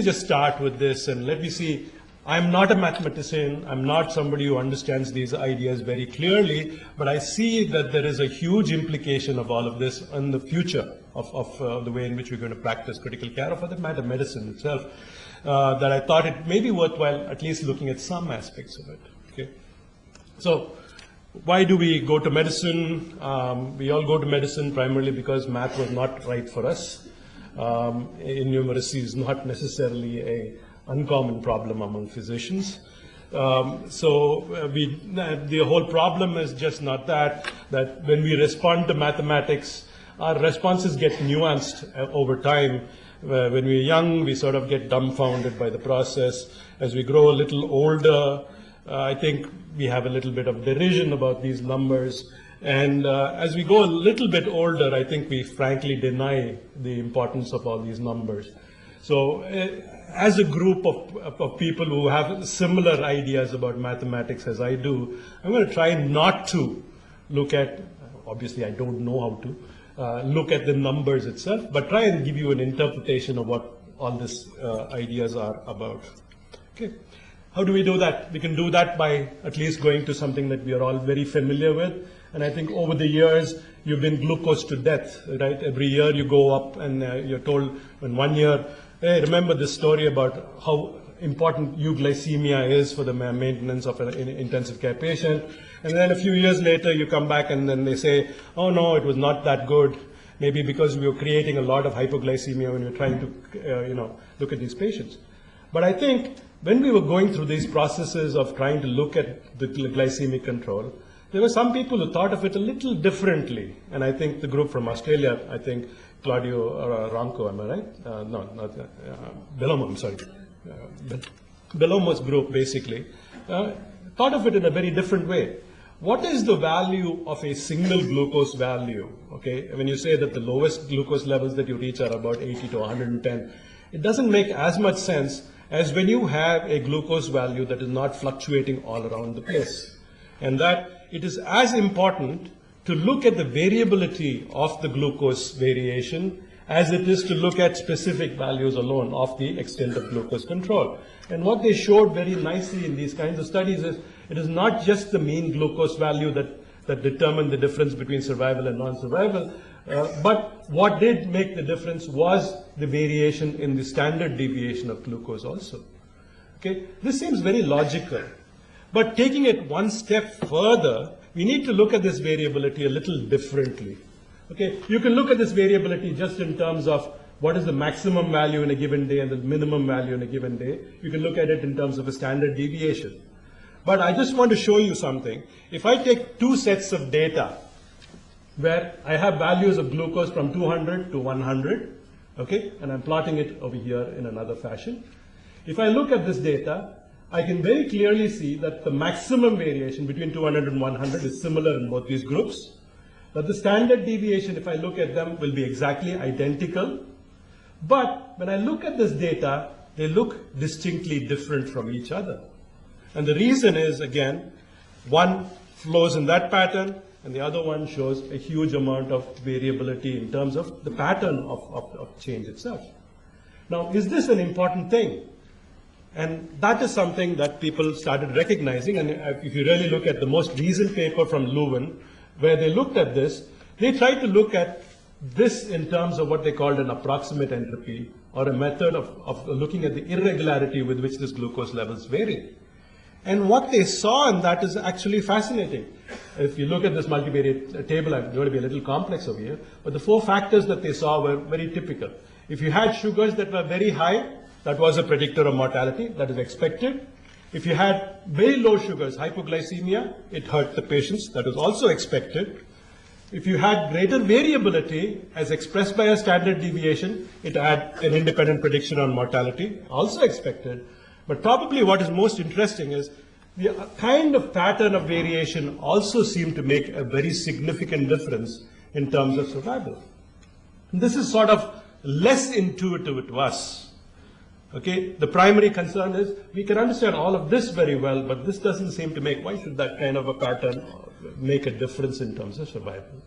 just start with this and let me see. I'm not a mathematician. I'm not somebody who understands these ideas very clearly, but I see that there is a huge implication of all of this in the future of the way in which we're going to practice critical care, or for that matter, medicine itself, that I thought it may be worthwhile at least looking at some aspects of it. Okay. So why do we go to medicine? We all go to medicine primarily because math was not right for us. Innumeracy is not necessarily a uncommon problem among physicians. The whole problem is just not that when we respond to mathematics, our responses get nuanced over time. When we're young, we sort of get dumbfounded by the process. As we grow a little older, I think we have a little bit of derision about these numbers. And as we go a little bit older, I think we frankly deny the importance of all these numbers. So as a group of people who have similar ideas about mathematics as I do, I'm going to try not to look at, obviously I don't know how to, look at the numbers itself, but try and give you an interpretation of what all these ideas are about. Okay. How do we do that? We can do that by at least going to something that we are all very familiar with. And I think over the years, you've been glucose to death, right? Every year you go up and you're told in 1 year, hey, remember this story about how important euglycemia is for the maintenance of an intensive care patient. And then a few years later, you come back and then they say, oh no, it was not that good. Maybe because we were creating a lot of hypoglycemia when we were trying to, look at these patients. But I think when we were going through these processes of trying to look at the glycemic control, there were some people who thought of it a little differently. And I think the group from Australia, I think Claudio Ronco, am I right? No, not Bellomo, I'm sorry. Bellomo's group basically thought of it in a very different way. What is the value of a single glucose value? Okay, when you say that the lowest glucose levels that you reach are about 80 to 110, it doesn't make as much sense as when you have a glucose value that is not fluctuating all around the place. And that it is as important to look at the variability of the glucose variation as it is to look at specific values alone of the extent of glucose control. And what they showed very nicely in these kinds of studies is it is not just the mean glucose value that determined the difference between survival and non-survival, but what did make the difference was the variation in the standard deviation of glucose also. Okay, this seems very logical. But taking it one step further, we need to look at this variability a little differently. Okay, you can look at this variability just in terms of what is the maximum value in a given day and the minimum value in a given day. You can look at it in terms of a standard deviation. But I just want to show you something. If I take two sets of data where I have values of glucose from 200 to 100, okay, and I'm plotting it over here in another fashion. If I look at this data, I can very clearly see that the maximum variation between 200 and 100 is similar in both these groups. But the standard deviation, if I look at them, will be exactly identical. But when I look at this data, they look distinctly different from each other. And the reason is, again, one flows in that pattern, and the other one shows a huge amount of variability in terms of the pattern of change itself. Now, is this an important thing? And that is something that people started recognizing. And if you really look at the most recent paper from Leuven, where they looked at this, they tried to look at this in terms of what they called an approximate entropy, or a method of looking at the irregularity with which this glucose levels vary. And what they saw in that is actually fascinating. If you look at this multivariate table, I'm going to be a little complex over here, but the 4 factors that they saw were very typical. If you had sugars that were very high, that was a predictor of mortality, that is expected. If you had very low sugars, hypoglycemia, it hurt the patients, that was also expected. If you had greater variability, as expressed by a standard deviation, it had an independent prediction on mortality, also expected. But probably what is most interesting is the kind of pattern of variation also seemed to make a very significant difference in terms of survival. And this is sort of less intuitive to us. Okay, the primary concern is we can understand all of this very well, but this doesn't seem to make, why should that kind of a pattern make a difference in terms of survival?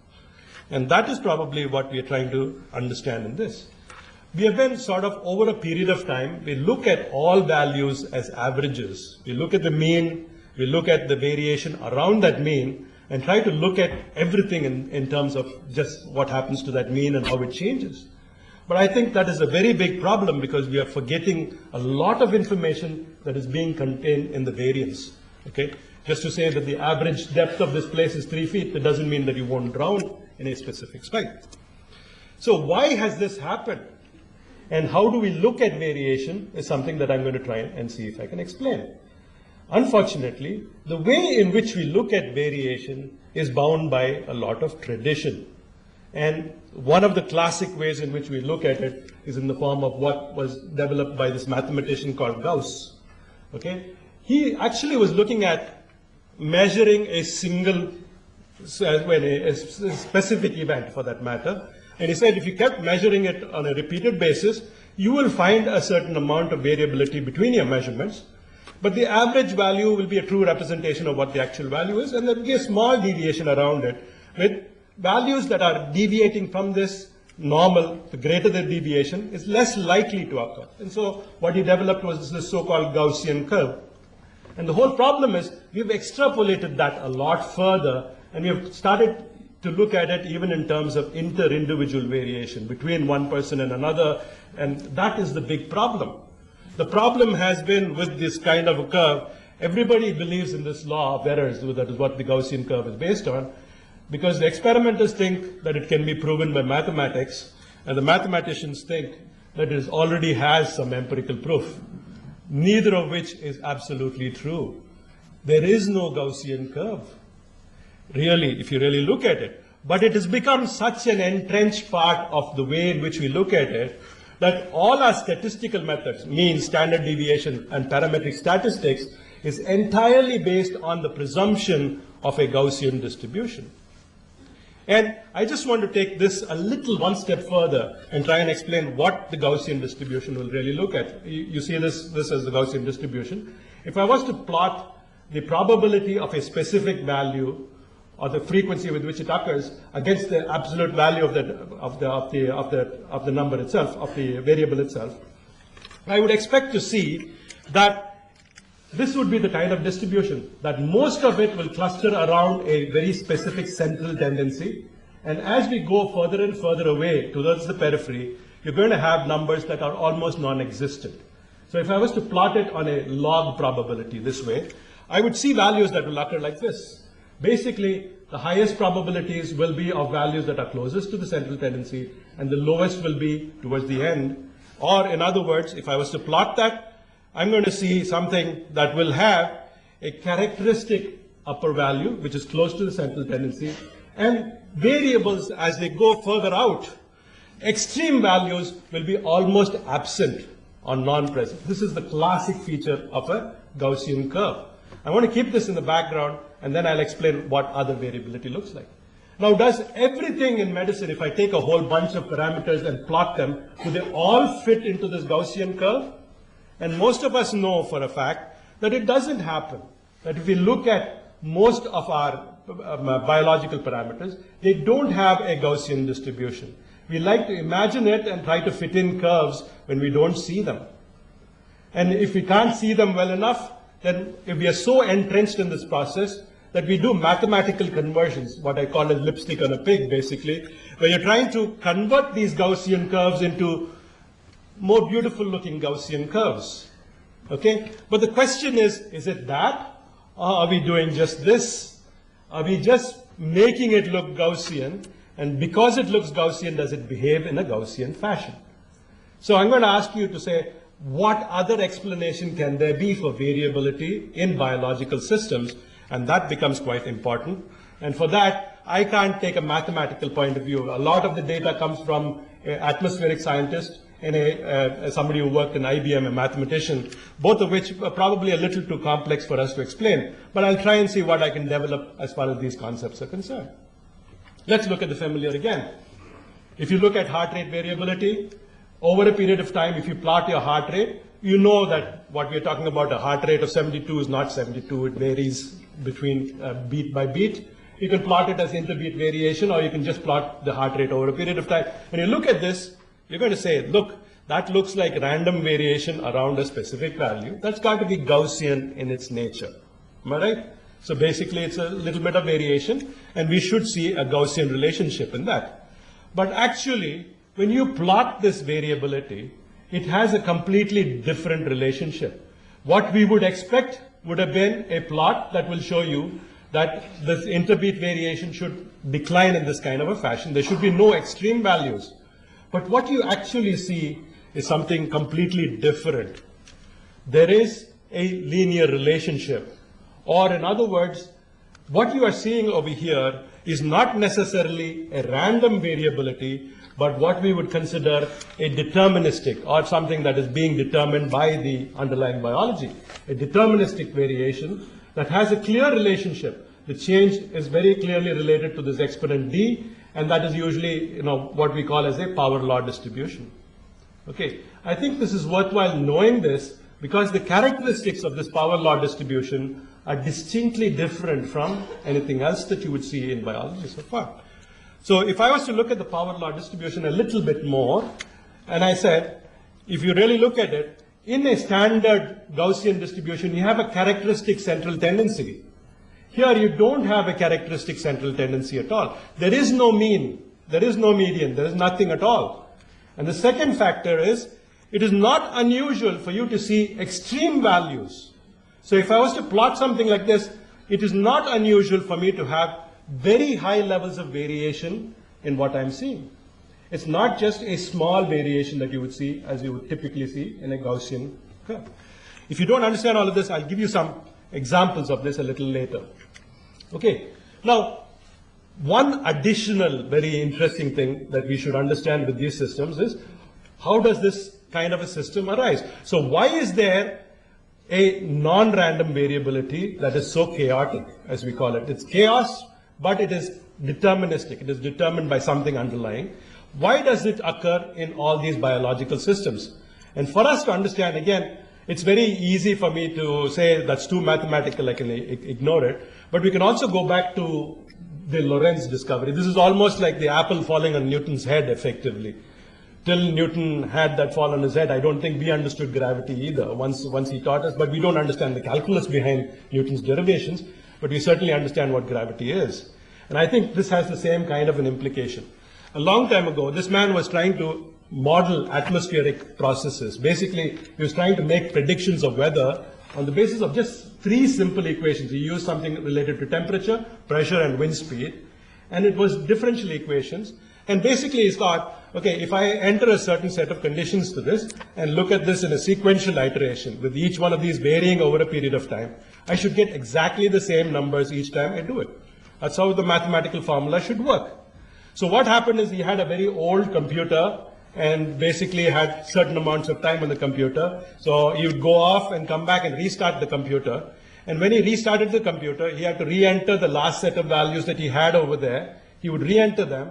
And that is probably what we are trying to understand in this. we have been sort of over a period of time, we look at all values as averages. We look at the mean, we look at the variation around that mean, and try to look at everything in terms of just what happens to that mean and how it changes. But I think that is a very big problem because we are forgetting a lot of information that is being contained in the variance. Okay? Just to say that the average depth of this place is 3 feet, that doesn't mean that you won't drown in a specific spike. So why has this happened? And how do we look at variation is something that I'm going to try and see if I can explain. Unfortunately, the way in which we look at variation is bound by a lot of tradition. And one of the classic ways in which we look at it is in the form of what was developed by this mathematician called Gauss. Okay? He actually was looking at measuring a single, a specific event for that matter. And he said if you kept measuring it on a repeated basis, you will find a certain amount of variability between your measurements. But the average value will be a true representation of what the actual value is, and there will be a small deviation around it with values that are deviating from this normal. The greater the deviation is less likely to occur. And so what he developed was this so-called Gaussian curve. And the whole problem is we've extrapolated that a lot further, and we've started to look at it even in terms of inter-individual variation between one person and another, and that is the big problem. The problem has been with this kind of a curve, everybody believes in this law of errors, that is what the Gaussian curve is based on, because the experimenters think that it can be proven by mathematics, and the mathematicians think that it already has some empirical proof, neither of which is absolutely true. There is no Gaussian curve, really, if you really look at it. But it has become such an entrenched part of the way in which we look at it that all our statistical methods, mean, standard deviation, and parametric statistics, is entirely based on the presumption of a Gaussian distribution. And I just want to take this a little one step further and try and explain what the Gaussian distribution will really look at. You see this as the Gaussian distribution. If I was to plot the probability of a specific value or the frequency with which it occurs against the absolute value of the number itself, of the variable itself, I would expect to see that this would be the kind of distribution that most of it will cluster around a very specific central tendency. And as we go further and further away towards the periphery, you're going to have numbers that are almost non-existent. So if I was to plot it on a log probability this way, I would see values that will occur like this. Basically, the highest probabilities will be of values that are closest to the central tendency, and the lowest will be towards the end. Or in other words, if I was to plot that, I'm going to see something that will have a characteristic upper value, which is close to the central tendency, and variables as they go further out, extreme values will be almost absent or non-present. This is the classic feature of a Gaussian curve. I want to keep this in the background, and then I'll explain what other variability looks like. Now, does everything in medicine, if I take a whole bunch of parameters and plot them, do they all fit into this Gaussian curve? And most of us know for a fact that it doesn't happen. That if we look at most of our biological parameters, they don't have a Gaussian distribution. We like to imagine it and try to fit in curves when we don't see them. And if we can't see them well enough, then if we are so entrenched in this process that we do mathematical conversions, what I call a lipstick on a pig, basically, where you're trying to convert these Gaussian curves into more beautiful looking Gaussian curves. Okay? But the question is it that? Or are we doing just this? Are we just making it look Gaussian? And because it looks Gaussian, does it behave in a Gaussian fashion? So I'm going to ask you to say, what other explanation can there be for variability in biological systems? And that becomes quite important. And for that, I can't take a mathematical point of view. A lot of the data comes from an atmospheric scientist and somebody who worked in IBM, a mathematician, both of which are probably a little too complex for us to explain. But I'll try and see what I can develop as far as these concepts are concerned. Let's look at the familiar again. If you look at heart rate variability, over a period of time, if you plot your heart rate, you know that what we're talking about, a heart rate of 72 is not 72. It varies between beat by beat. You can plot it as interbeat variation, or you can just plot the heart rate over a period of time. When you look at this, you're going to say, look, that looks like random variation around a specific value. That's got to be Gaussian in its nature. Am I right? So basically it's a little bit of variation, and we should see a Gaussian relationship in that. But actually, when you plot this variability, it has a completely different relationship. What we would expect would have been a plot that will show you that this interbeat variation should decline in this kind of a fashion. There should be no extreme values. But what you actually see is something completely different. There is a linear relationship. Or in other words, what you are seeing over here is not necessarily a random variability, but what we would consider a deterministic, or something that is being determined by the underlying biology. A deterministic variation that has a clear relationship. The change is very clearly related to this exponent d, and that is usually, what we call as a power law distribution. Okay, I think this is worthwhile knowing this, because the characteristics of this power law distribution are distinctly different from anything else that you would see in biology so far. So if I was to look at the power law distribution a little bit more, and I said, if you really look at it, in a standard Gaussian distribution, you have a characteristic central tendency. Here you don't have a characteristic central tendency at all. There is no mean, there is no median, there is nothing at all. And the second factor is, it is not unusual for you to see extreme values. So if I was to plot something like this, it is not unusual for me to have very high levels of variation in what I'm seeing. It's not just a small variation that you would see, as you would typically see in a Gaussian curve. If you don't understand all of this, I'll give you some examples of this a little later. Okay, now, one additional very interesting thing that we should understand with these systems is, how does this kind of a system arise? So why is there a non-random variability that is so chaotic, as we call it? It's chaos, but it is deterministic. It is determined by something underlying. Why does it occur in all these biological systems? And for us to understand, again, it's very easy for me to say that's too mathematical, I can ignore it. But we can also go back to the Lorentz discovery. This is almost like the apple falling on Newton's head, effectively. Till Newton had that fall on his head, I don't think we understood gravity either, once he taught us. But we don't understand the calculus behind Newton's derivations, but we certainly understand what gravity is. And I think this has the same kind of an implication. A long time ago, this man was trying to model atmospheric processes. Basically, he was trying to make predictions of weather on the basis of just three simple equations. He used something related to temperature, pressure, and wind speed. And it was differential equations. And basically he thought, okay, if I enter a certain set of conditions to this and look at this in a sequential iteration, with each one of these varying over a period of time, I should get exactly the same numbers each time I do it. That's how the mathematical formula should work. So what happened is he had a very old computer and basically had certain amounts of time on the computer. So he would go off and come back and restart the computer. And when he restarted the computer, he had to re-enter the last set of values that he had over there. He would re-enter them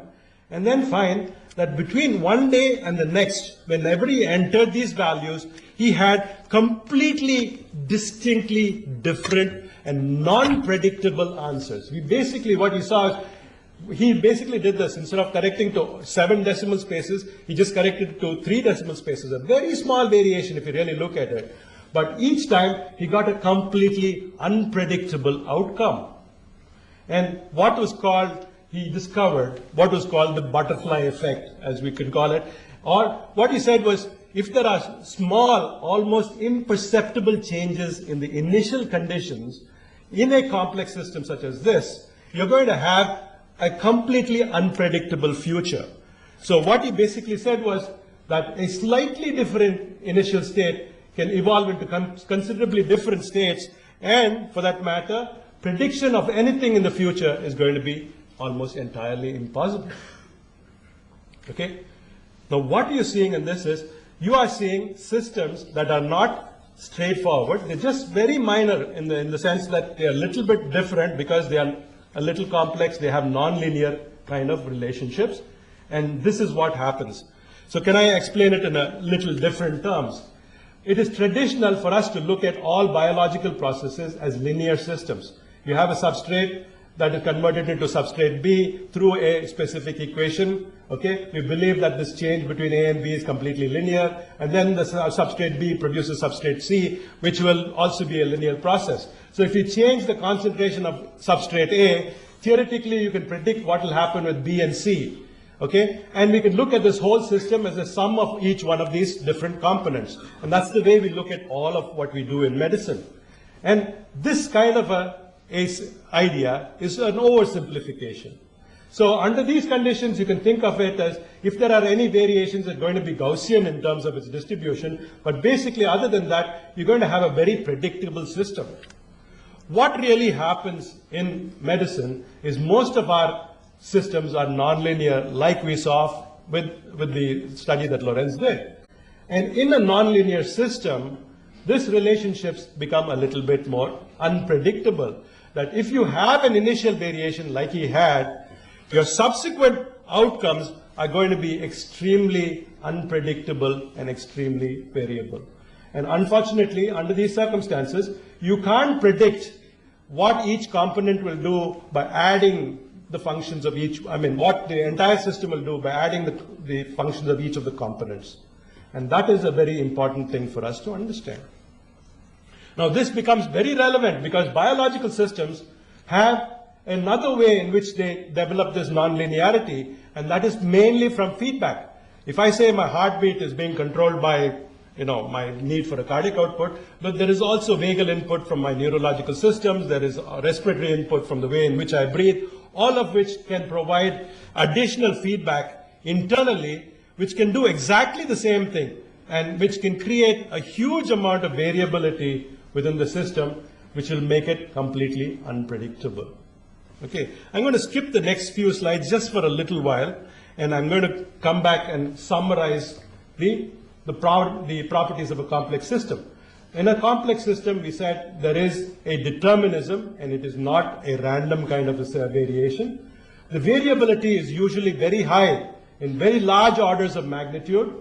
and then find that between one day and the next, whenever he entered these values, he had completely, distinctly different and non-predictable answers. What he saw is, he basically did this. Instead of correcting to 7 decimal spaces, he just corrected to 3 decimal spaces. A very small variation if you really look at it. But each time, he got a completely unpredictable outcome. And he discovered what was called the butterfly effect, as we can call it. Or what he said was, if there are small, almost imperceptible changes in the initial conditions in a complex system such as this, you're going to have a completely unpredictable future. So what he basically said was that a slightly different initial state can evolve into considerably different states, and for that matter, prediction of anything in the future is going to be almost entirely impossible. Okay? Now what you're seeing in this is, you are seeing systems that are not straightforward. They're just very minor in the sense that they're a little bit different because they are a little complex. They have non-linear kind of relationships. And this is what happens. So can I explain it in a little different terms? It is traditional for us to look at all biological processes as linear systems. You have a substrate, that is converted into substrate B through a specific equation. Okay, we believe that this change between A and B is completely linear, and then the substrate B produces substrate C, which will also be a linear process. So if you change the concentration of substrate A, theoretically you can predict what will happen with B and C. Okay, and we can look at this whole system as a sum of each one of these different components, and that's the way we look at all of what we do in medicine. And this kind of a idea is an oversimplification. So under these conditions, you can think of it as if there are any variations, they're going to be Gaussian in terms of its distribution, but basically other than that, you're going to have a very predictable system. What really happens in medicine is most of our systems are nonlinear, like we saw with the study that Lorenz did. And in a nonlinear system, these relationships become a little bit more unpredictable. That if you have an initial variation like he had, your subsequent outcomes are going to be extremely unpredictable and extremely variable. And unfortunately, under these circumstances, you can't predict what each component will do by adding the functions of each, what the entire system will do by adding the functions of each of the components. And that is a very important thing for us to understand. Now this becomes very relevant because biological systems have another way in which they develop this nonlinearity, and that is mainly from feedback. If I say my heartbeat is being controlled by my need for a cardiac output, but there is also vagal input from my neurological systems, there is respiratory input from the way in which I breathe, all of which can provide additional feedback internally, which can do exactly the same thing, and which can create a huge amount of variability within the system, which will make it completely unpredictable. Okay, I'm going to skip the next few slides just for a little while, and I'm going to come back and summarize the properties of a complex system. In a complex system, we said there is a determinism, and it is not a random kind of a variation. The variability is usually very high, in very large orders of magnitude.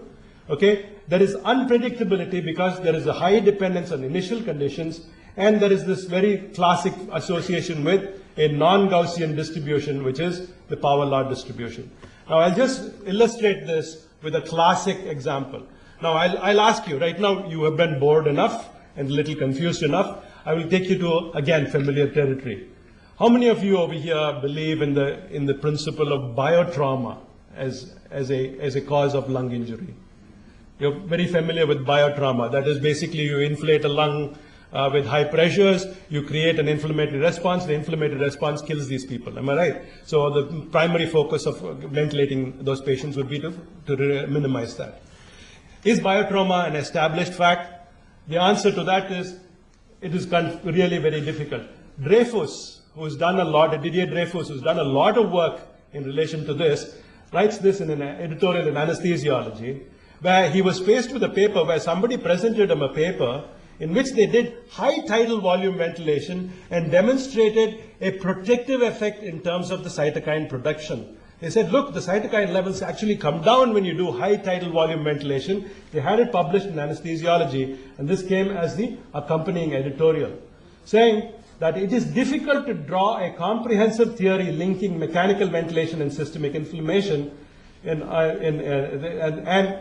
Okay, there is unpredictability because there is a high dependence on initial conditions, and there is this very classic association with a non-Gaussian distribution, which is the power law distribution. Now I'll just illustrate this with a classic example. Now I'll ask you, right now you have been bored enough and a little confused enough. I will take you to, again, familiar territory. How many of you over here believe in the principle of biotrauma as a cause of lung injury? You're very familiar with biotrauma. That is basically you inflate a lung with high pressures, you create an inflammatory response, the inflammatory response kills these people. Am I right? So the primary focus of ventilating those patients would be to minimize that. Is biotrauma an established fact? The answer to that is, it is really very difficult. Dreyfus, who's done a lot, Didier Dreyfus, who's done a lot of work in relation to this, writes this in an editorial in Anesthesiology, where he was faced with a paper where somebody presented him a paper in which they did high tidal volume ventilation and demonstrated a protective effect in terms of the cytokine production. They said, look, the cytokine levels actually come down when you do high tidal volume ventilation. They had it published in Anesthesiology, and this came as the accompanying editorial, saying that it is difficult to draw a comprehensive theory linking mechanical ventilation and systemic inflammation and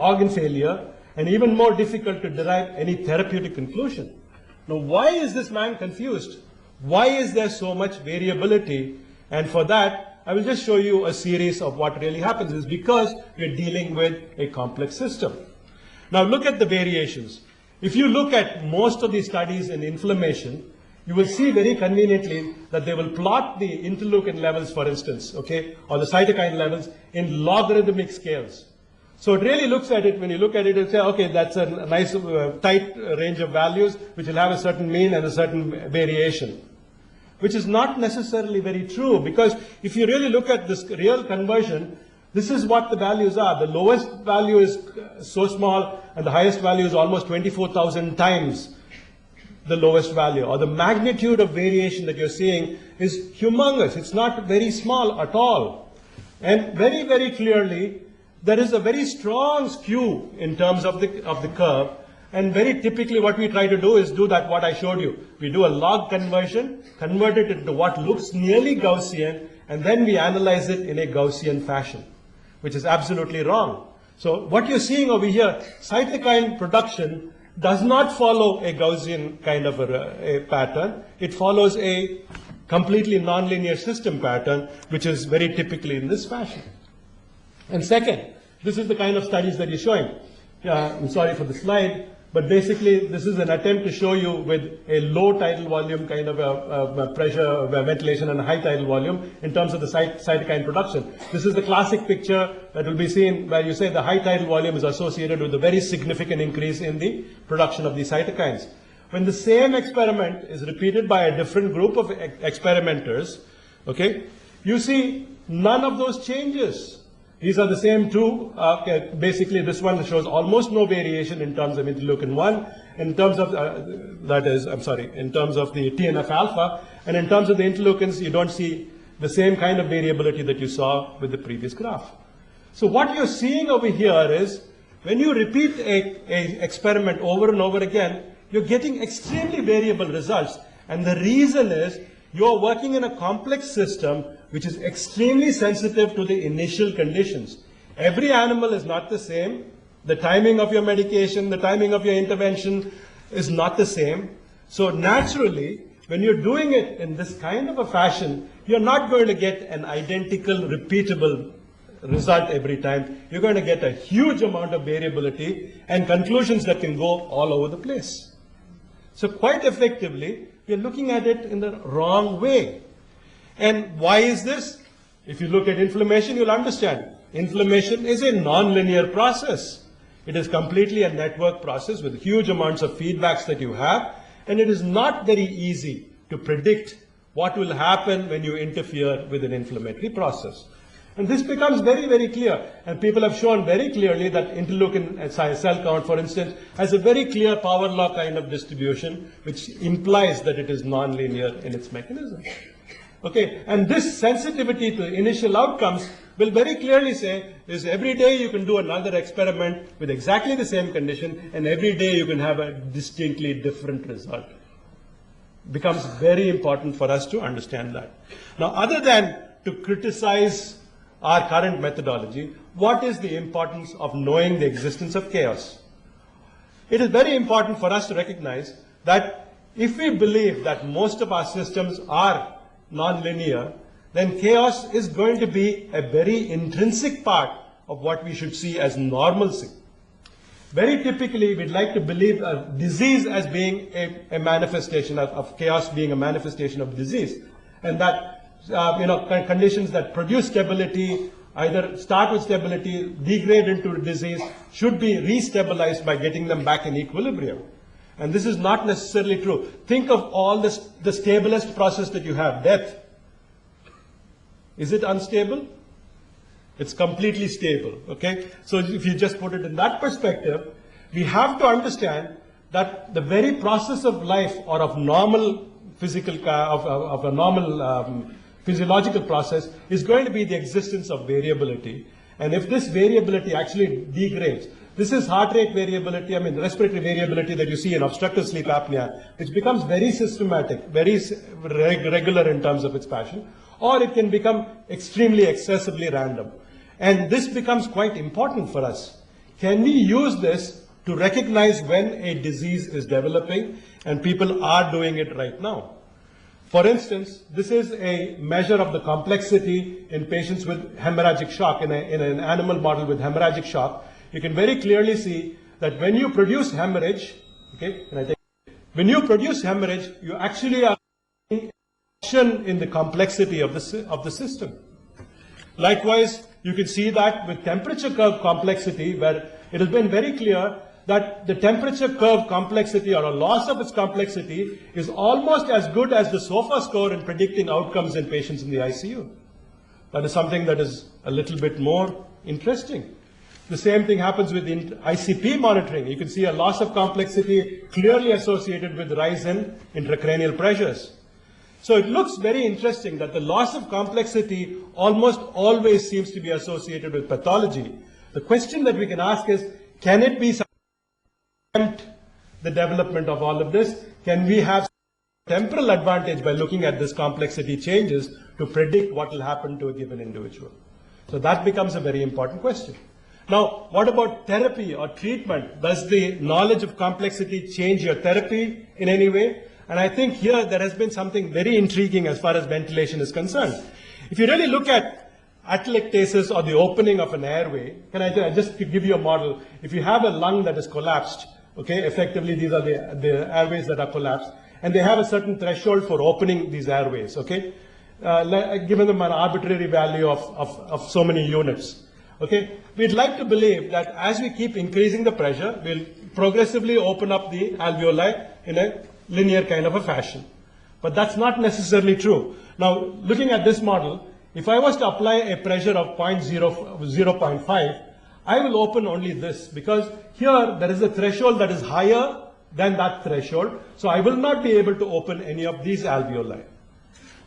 organ failure, and even more difficult to derive any therapeutic conclusion. Now, why is this man confused? Why is there so much variability? And for that, I will just show you a series of what really happens. Is because we're dealing with a complex system. Now, look at the variations. If you look at most of the studies in inflammation, you will see very conveniently that they will plot the interleukin levels, for instance, okay, or the cytokine levels in logarithmic scales. So it really looks at it, when you look at it, and say, okay, that's a nice tight range of values, which will have a certain mean and a certain variation, which is not necessarily very true, because if you really look at this real conversion, this is what the values are. The lowest value is so small, and the highest value is almost 24,000 times the lowest value, or the magnitude of variation that you're seeing is humongous. It's not very small at all. And very, very clearly, there is a very strong skew in terms of the curve, And very typically what we try to do is do that what I showed you. We do a log conversion, convert it into what looks nearly Gaussian, and then we analyze it in a Gaussian fashion, which is absolutely wrong. So what you're seeing over here, cytokine production does not follow a Gaussian kind of a pattern. It follows a completely nonlinear system pattern, which is very typically in this fashion. And second, this is the kind of studies that you're showing. I'm sorry for the slide, but basically this is an attempt to show you with a low tidal volume kind of a pressure, ventilation, and a high tidal volume in terms of the cytokine production. This is the classic picture that will be seen where you say the high tidal volume is associated with a very significant increase in the production of these cytokines. When the same experiment is repeated by a different group of experimenters, okay, you see none of those changes. These are the same two. Basically, this one shows almost no variation in terms of interleukin-1, in terms of, in terms of the TNF-alpha, and in terms of the interleukins, you don't see the same kind of variability that you saw with the previous graph. So what you're seeing over here is, when you repeat a experiment over and over again, you're getting extremely variable results. And the reason is, you're working in a complex system which is extremely sensitive to the initial conditions. Every animal is not the same. The timing of your medication, the timing of your intervention is not the same. So naturally, when you're doing it in this kind of a fashion, you're not going to get an identical, repeatable result every time. You're going to get a huge amount of variability and conclusions that can go all over the place. So quite effectively, we're looking at it in the wrong way. And why is this? If you look at inflammation, you'll understand. Inflammation is a non-linear process. It is completely a network process with huge amounts of feedbacks that you have, and it is not very easy to predict what will happen when you interfere with an inflammatory process. And this becomes very, very clear. And people have shown very clearly that interleukin cell count, for instance, has a very clear power law kind of distribution, which implies that it is nonlinear in its mechanism. Okay, and this sensitivity to initial outcomes will very clearly say is every day you can do another experiment with exactly the same condition, and every day you can have a distinctly different result. Becomes very important for us to understand that. Now, other than to criticize our current methodology, what is the importance of knowing the existence of chaos? It is very important for us to recognize that if we believe that most of our systems are non-linear, then chaos is going to be a very intrinsic part of what we should see as normalcy. Very typically, we'd like to believe a disease as being a manifestation of chaos being a manifestation of disease, and that conditions that produce stability either start with stability, degrade into disease, should be restabilized by getting them back in equilibrium. And this is not necessarily true. Think of all this, the stablest process that you have, death. Is it unstable? It's completely stable, okay? So if you just put it in that perspective, we have to understand that the very process of life or of normal physical, of a normal physiological process is going to be the existence of variability. And if this variability actually degrades, this is heart rate variability, respiratory variability that you see in obstructive sleep apnea, which becomes very systematic, very regular in terms of its pattern, or it can become extremely excessively random. And this becomes quite important for us. Can we use this to recognize when a disease is developing? And people are doing it right now. For instance, this is a measure of the complexity in patients with hemorrhagic shock, in an animal model with hemorrhagic shock. You can very clearly see that when you produce hemorrhage, okay, when you produce hemorrhage, you actually are in the complexity of the system. Likewise, you can see that with temperature curve complexity, where it has been very clear that the temperature curve complexity or a loss of its complexity is almost as good as the SOFA score in predicting outcomes in patients in the ICU. That is something that is a little bit more interesting. The same thing happens with ICP monitoring. You can see a loss of complexity clearly associated with rise in intracranial pressures. So it looks very interesting that the loss of complexity almost always seems to be associated with pathology. The question that we can ask is, can it be some attempt the development of all of this? Can we have temporal advantage by looking at this complexity changes to predict what will happen to a given individual? So that becomes a very important question. Now, what about therapy or treatment? Does the knowledge of complexity change your therapy in any way? And I think here there has been something very intriguing as far as ventilation is concerned. If you really look at atelectasis or the opening of an airway, can I just give you a model? If you have a lung that is collapsed, okay, effectively these are the airways that are collapsed, and they have a certain threshold for opening these airways, okay? Given them an arbitrary value of so many units. Okay, we'd like to believe that as we keep increasing the pressure, we'll progressively open up the alveoli in a linear kind of a fashion. But that's not necessarily true. Now, looking at this model, if I was to apply a pressure of 0.5, I will open only this, because here there is a threshold that is higher than that threshold, so I will not be able to open any of these alveoli.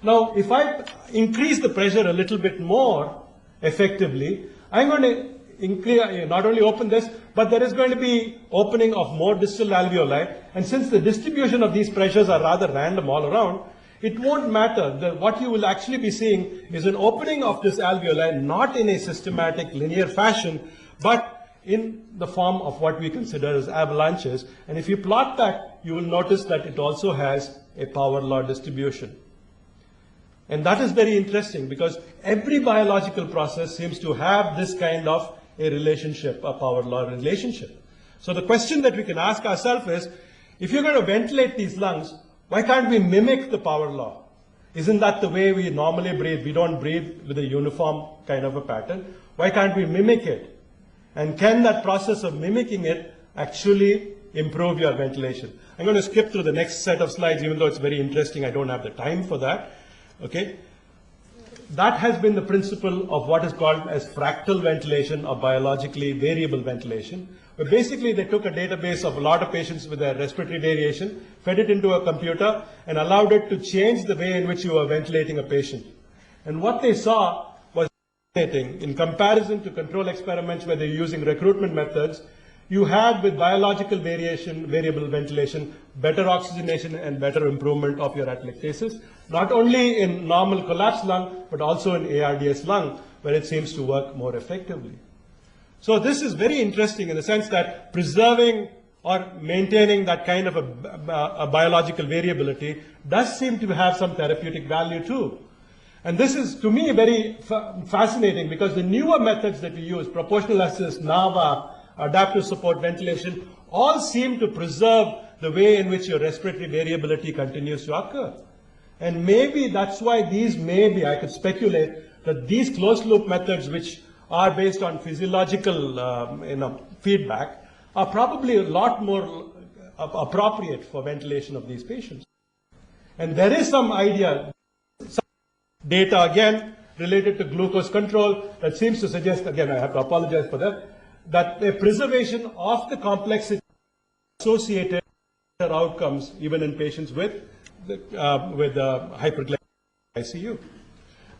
Now, if I increase the pressure a little bit more effectively, I'm going to increase, not only open this, but there is going to be opening of more distal alveoli. And since the distribution of these pressures are rather random all around, it won't matter. What you will actually be seeing is an opening of this alveoli, not in a systematic linear fashion, but in the form of what we consider as avalanches. And if you plot that, you will notice that it also has a power law distribution. And that is very interesting, because every biological process seems to have this kind of a relationship, a power law relationship. So the question that we can ask ourselves is, if you're going to ventilate these lungs, why can't we mimic the power law? Isn't that the way we normally breathe? We don't breathe with a uniform kind of a pattern. Why can't we mimic it? And can that process of mimicking it actually improve your ventilation? I'm going to skip through the next set of slides, even though it's very interesting. I don't have the time for that. Okay, that has been the principle of what is called as fractal ventilation or biologically variable ventilation, where basically they took a database of a lot of patients with their respiratory variation, fed it into a computer, and allowed it to change the way in which you were ventilating a patient. And what they saw was fascinating. In comparison to control experiments where they're using recruitment methods, you had, with biological variation, variable ventilation, better oxygenation and better improvement of your atelectasis, not only in normal collapsed lung, but also in ARDS lung, where it seems to work more effectively. So this is very interesting in the sense that preserving or maintaining that kind of a biological variability does seem to have some therapeutic value too. And this is, to me, very fascinating, because the newer methods that we use, proportional assist, NAVA, adaptive support ventilation, all seem to preserve the way in which your respiratory variability continues to occur. And maybe that's why these may be, I could speculate, that these closed loop methods, which are based on physiological feedback, are probably a lot more appropriate for ventilation of these patients. And there is some idea, some data again related to glucose control that seems to suggest, again I have to apologize for that, that a preservation of the complexity associated with outcomes even in patients with hyperglycemia ICU.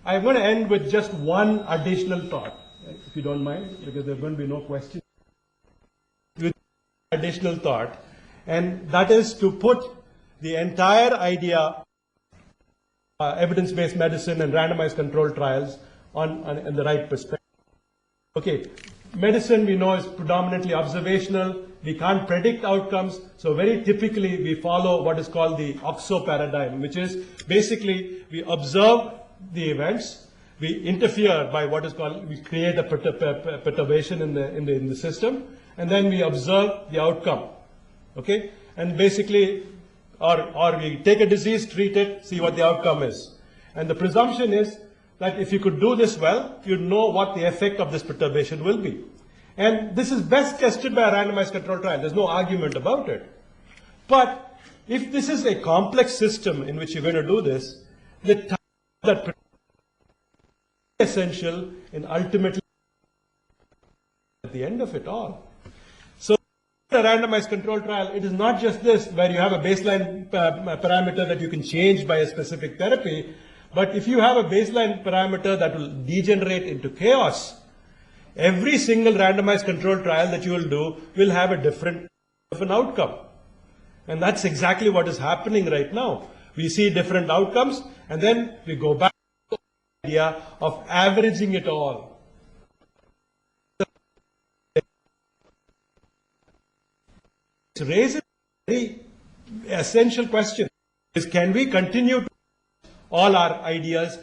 I'm going to end with just one additional thought, if you don't mind, because there are going to be no questions. With additional thought, and that is to put the entire idea evidence-based medicine and randomized controlled trials in the right perspective. Okay. Medicine, we know, is predominantly observational. We can't predict outcomes. So very typically, we follow what is called the OXO paradigm, which is basically we observe the events, we interfere by what is called, we create a perturbation in the system, and then we observe the outcome. Okay? And basically, or we take a disease, treat it, see what the outcome is. And the presumption is that if you could do this well, you'd know what the effect of this perturbation will be. And this is best tested by a randomized control trial. There's no argument about it. But if this is a complex system in which you're going to do this, the time that is essential in ultimately at the end of it all. So a randomized control trial, it is not just this where you have a baseline parameter that you can change by a specific therapy. But if you have a baseline parameter that will degenerate into chaos, every single randomized controlled trial that you will do will have a different outcome. And that's exactly what is happening right now. We see different outcomes, and then we go back to the idea of averaging it all. It raises a very essential question: is can we continue to all our ideas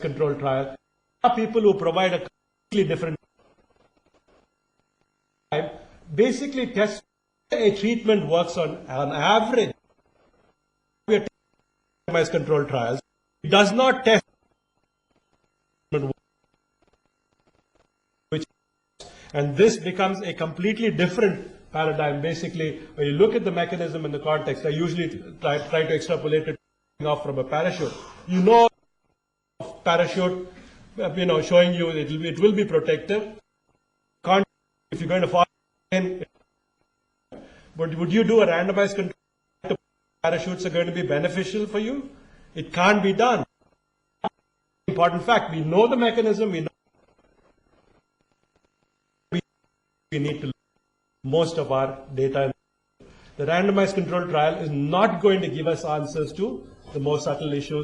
control trial? There are people who provide a completely different time, basically test a treatment works on average. We are randomized control trials. It does not test which, and this becomes a completely different paradigm. Basically, when you look at the mechanism in the context, I usually try to extrapolate it off from a parachute. You know, parachute, showing you it will be protective. Can't if you're going to fall in. But would you do a randomized control? Parachutes are going to be beneficial for you? It can't be done. Important fact: we know the mechanism. We know we need to most of our data. The randomized control trial is not going to give us answers to the more subtle issues.